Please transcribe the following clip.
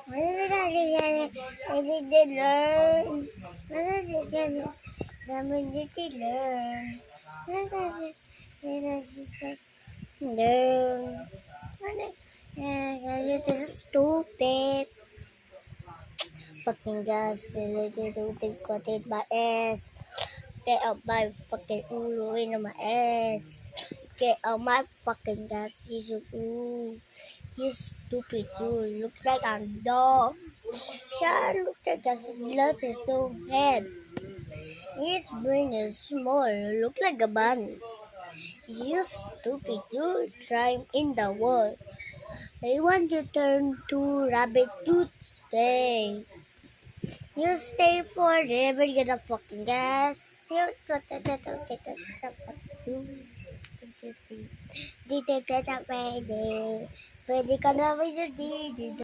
I need to learn. I need to learn. Learn. You're stupid. Fucking gas. Got it my ass. Get out my fucking ulo in my ass. Get out my fucking gas. You stupid. You look like a dog. Sure, look like a glasses, no head. His brain is small. Look like a bun. You stupid. You climb in the wall. I want to turn to rabbit tooth. Stay. You stay forever. You're the fucking gas. You Pwede ka na ba